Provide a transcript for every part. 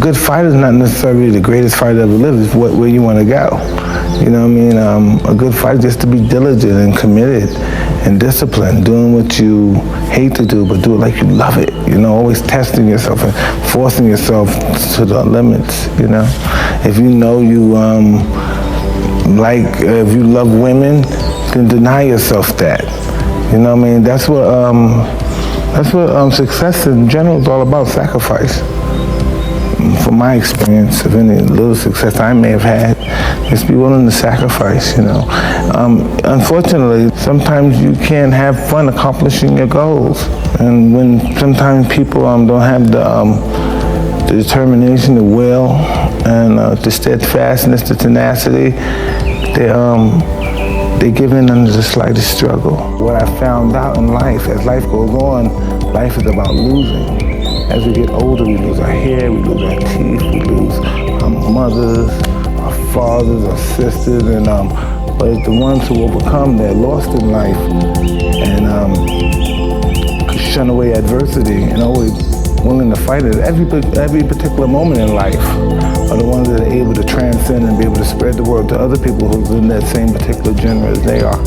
good fighter is not necessarily the greatest fighter ever lived. It's where you want to go. You know what I mean? A good fighter is just to be diligent and committed and disciplined, doing what you hate to do, but do it like you love it. You know, always testing yourself and forcing yourself to the limits. You know, if you know you if you love women, then deny yourself that. You know what I mean? That's what success in general is all about, sacrifice. From my experience, of any little success I may have had, just be willing to sacrifice, you know. Unfortunately, sometimes you can't have fun accomplishing your goals. And when sometimes people don't have the determination, the will, and the steadfastness, the tenacity, they give in under the slightest struggle. What I found out in life, as life goes on, life is about losing. As we get older, we lose our hair, we lose our teeth, we lose our mothers, our fathers, our sisters, and but it's the ones who overcome, they're lost in life and shun away adversity and always willing to fight it. Every particular moment in life are the ones that are able to transcend and be able to spread the word to other people who's in that same particular genre as they are.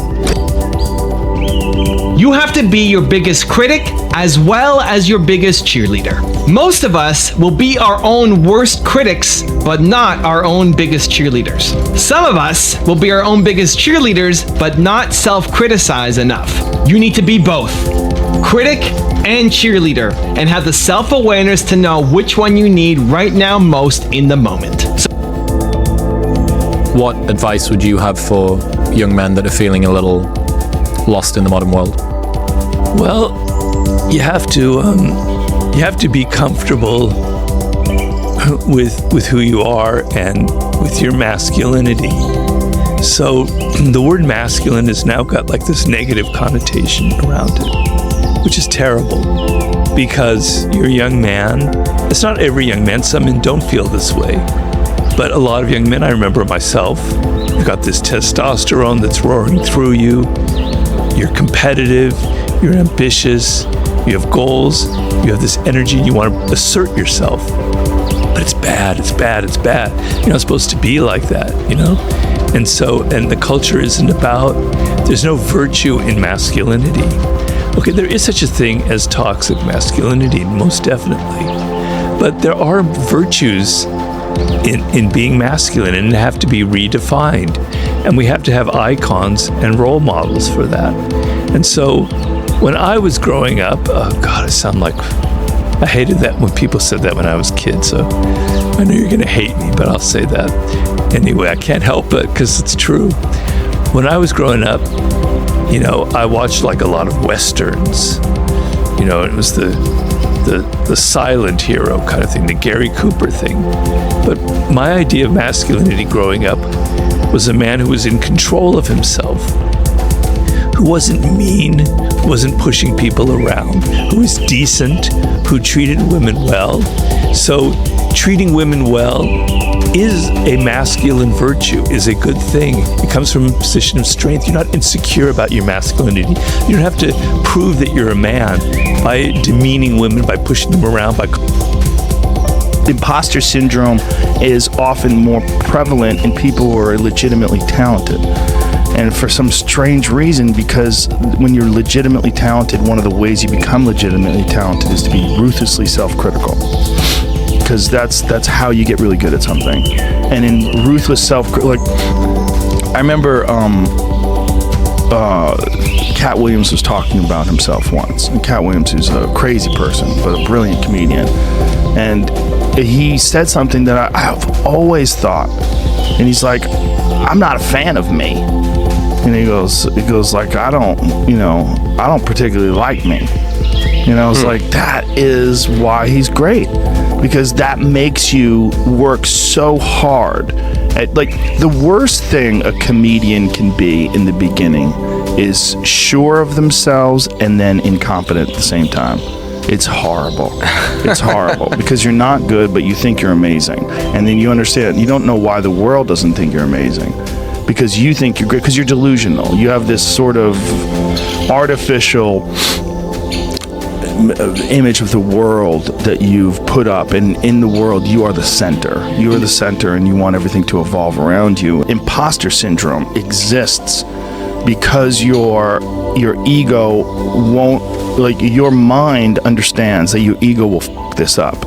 You have to be your biggest critic as well as your biggest cheerleader. Most of us will be our own worst critics, but not our own biggest cheerleaders. Some of us will be our own biggest cheerleaders, but not self-criticize enough. You need to be both, critic and cheerleader, and have the self-awareness to know which one you need right now most in the moment. What advice would you have for young men that are feeling a little lost in the modern world? Well, you have to be comfortable with who you are and with your masculinity. So the word masculine has now got like this negative connotation around it, which is terrible because you're a young man. It's not every young man. Some men don't feel this way. But a lot of young men, I remember myself, you've got this testosterone that's roaring through you. You're competitive, you're ambitious, you have goals, you have this energy, and you want to assert yourself. But it's bad, it's bad, it's bad. You're not supposed to be like that, you know? And the culture isn't about, there's no virtue in masculinity. Okay, there is such a thing as toxic masculinity, most definitely. But there are virtues in being masculine, and have to be redefined. And we have to have icons and role models for that. And so when I was growing up, oh God, I sound like, I hated that when people said that when I was a kid. So I know you're gonna hate me, but I'll say that anyway. I can't help it because it's true. When I was growing up, you know, I watched like a lot of Westerns. You know, it was the silent hero kind of thing, the Gary Cooper thing. But my idea of masculinity growing up was a man who was in control of himself, who wasn't mean, who wasn't pushing people around, who was decent, who treated women well. So treating women well is a masculine virtue, is a good thing. It comes from a position of strength. You're not insecure about your masculinity. You don't have to prove that you're a man by demeaning women, by pushing them around, by... Imposter syndrome is often more prevalent in people who are legitimately talented. And for some strange reason, because when you're legitimately talented, one of the ways you become legitimately talented is to be ruthlessly self-critical. Because that's how you get really good at something. And in ruthless like, I remember Cat Williams was talking about himself once. And Cat Williams is a crazy person, but a brilliant comedian. And he said something that I've always thought. And he's like, I'm not a fan of me. And he goes like, I don't particularly like me. You know, it's like, that is why he's great. Because that makes you work so hard. Like, the worst thing a comedian can be in the beginning is sure of themselves and then incompetent at the same time. It's horrible. It's horrible because you're not good, but you think you're amazing. And then you understand, you don't know why the world doesn't think you're amazing. Because you think you're great, because you're delusional. You have this sort of artificial image of the world that you've put up, and in the world you are the center. You are the center, and you want everything to evolve around you. Imposter syndrome exists because your ego won't, like, your mind understands that your ego will f this up.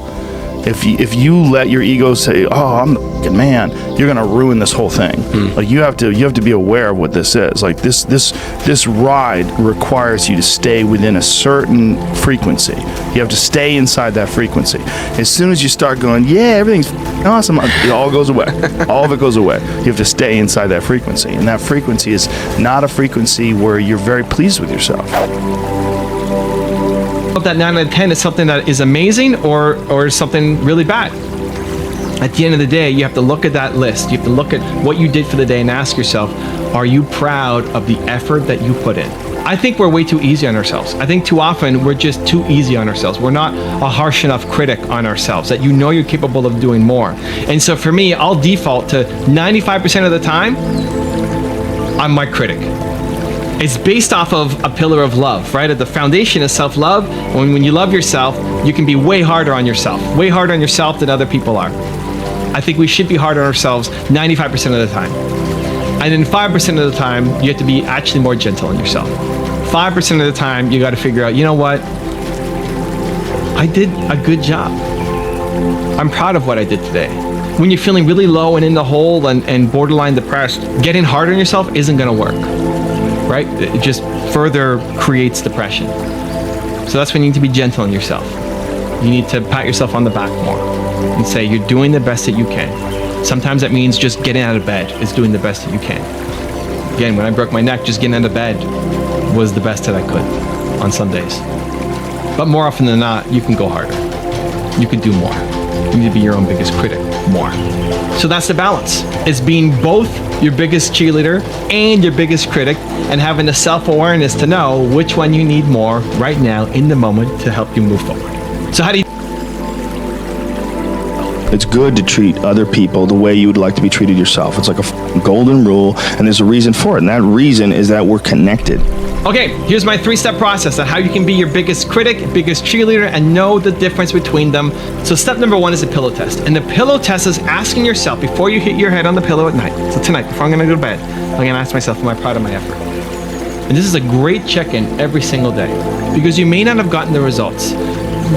If you let your ego say, "Oh, I'm the fucking man," you're gonna ruin this whole thing. Like, you have to be aware of what this is. Like, this ride requires you to stay within a certain frequency. You have to stay inside that frequency. As soon as you start going, "Yeah, everything's awesome," it all goes away. All of it goes away. You have to stay inside that frequency, and that frequency is not a frequency where you're very pleased with yourself. That 9 out of 10 is something that is amazing or something really bad. At the end of the day, you have to look at that list. You have to look at what you did for the day and ask yourself, are you proud of the effort that you put in? I think we're way too easy on ourselves. I think too often we're just too easy on ourselves. We're not a harsh enough critic on ourselves that you know you're capable of doing more. And so for me, I'll default to 95% of the time, I'm my critic. It's based off of a pillar of love, right? At the foundation is self-love. When you love yourself, you can be way harder on yourself than other people are. I think we should be hard on ourselves 95% of the time. And then 5% of the time, you have to be actually more gentle on yourself. 5% of the time, you got to figure out, you know what? I did a good job. I'm proud of what I did today. When you're feeling really low and in the hole and borderline depressed, getting hard on yourself isn't going to work. Right? It just further creates depression. So that's when you need to be gentle on yourself. You need to pat yourself on the back more and say you're doing the best that you can. Sometimes that means just getting out of bed is doing the best that you can. Again, when I broke my neck, just getting out of bed was the best that I could on some days. But more often than not, you can go harder. You can do more. You need to be your own biggest critic more. So that's the balance. It's being both your biggest cheerleader and your biggest critic, and having the self-awareness to know which one you need more right now in the moment to help you move forward. So how do you... It's good to treat other people the way you would like to be treated yourself. It's like a golden rule, and there's a reason for it, and that reason is that we're connected. Okay, here's my 3-step process on how you can be your biggest critic, biggest cheerleader, and know the difference between them. So step number 1 is a pillow test. And the pillow test is asking yourself before you hit your head on the pillow at night. So tonight, before I'm gonna go to bed, I'm gonna ask myself, am I proud of my effort? And this is a great check-in every single day, because you may not have gotten the results.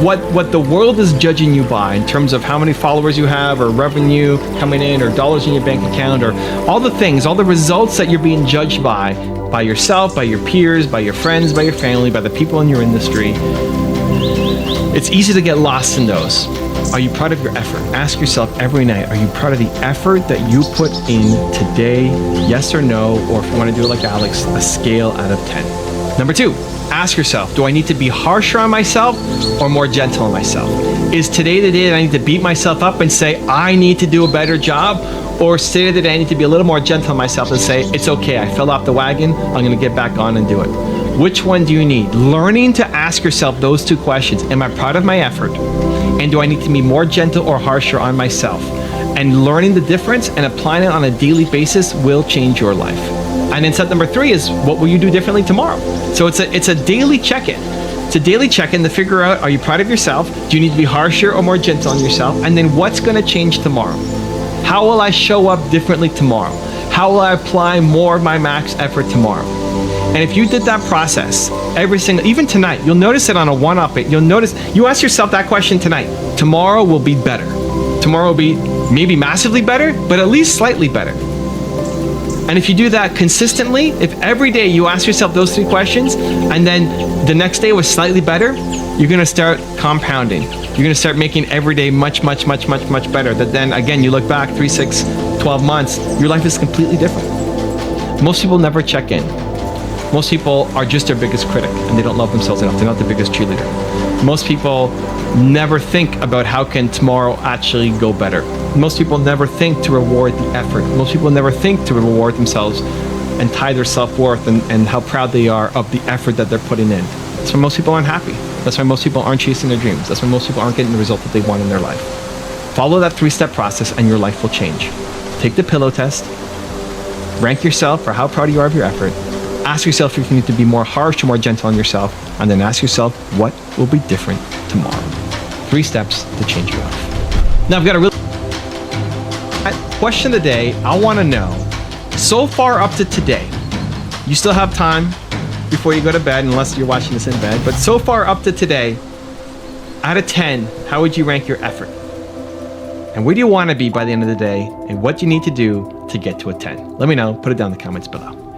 What the world is judging you by in terms of how many followers you have, or revenue coming in, or dollars in your bank account, or all the things, all the results that you're being judged by yourself, by your peers, by your friends, by your family, by the people in your industry. It's easy to get lost in those. Are you proud of your effort? Ask yourself every night, are you proud of the effort that you put in today? Yes or no? Or if you want to do it like Alex, a scale out of 10. Number 2, ask yourself, do I need to be harsher on myself or more gentle on myself? Is today the day that I need to beat myself up and say, I need to do a better job? Or today the day I need to be a little more gentle on myself and say, it's okay, I fell off the wagon, I'm gonna get back on and do it. Which one do you need? Learning to ask yourself those 2 questions. Am I proud of my effort? And do I need to be more gentle or harsher on myself? And learning the difference and applying it on a daily basis will change your life. And then step number 3 is, what will you do differently tomorrow? So it's a daily check-in. It's a daily check-in to figure out, are you proud of yourself? Do you need to be harsher or more gentle on yourself? And then what's gonna change tomorrow? How will I show up differently tomorrow? How will I apply more of my max effort tomorrow? And if you did that process even tonight, you'll notice it on a one-up. You'll notice, you ask yourself that question tonight. Tomorrow will be better. Tomorrow will be maybe massively better, but at least slightly better. And if you do that consistently, if every day you ask yourself those 3 questions, and then the next day was slightly better, you're gonna start compounding. You're gonna start making every day much, much, much, much, much better. That then again, you look back 3, 6, 12 months, your life is completely different. Most people never check in. Most people are just their biggest critic, and they don't love themselves enough. They're not the biggest cheerleader. Most people never think about how can tomorrow actually go better. Most people never think to reward the effort. Most people never think to reward themselves and tie their self-worth and how proud they are of the effort that they're putting in. That's why most people aren't happy. That's why most people aren't chasing their dreams. That's why most people aren't getting the result that they want in their life. Follow that 3-step process and your life will change. Take the pillow test. Rank yourself for how proud you are of your effort. Ask yourself if you need to be more harsh or more gentle on yourself, and then ask yourself what will be different tomorrow. 3 steps to change your life. Now I've got a really question of the day. I want to know, so far up to today, you still have time before you go to bed, unless you're watching this in bed, but so far up to today, out of 10, how would you rank your effort? And where do you want to be by the end of the day? And what do you need to do to get to a 10? Let me know. Put it down in the comments below.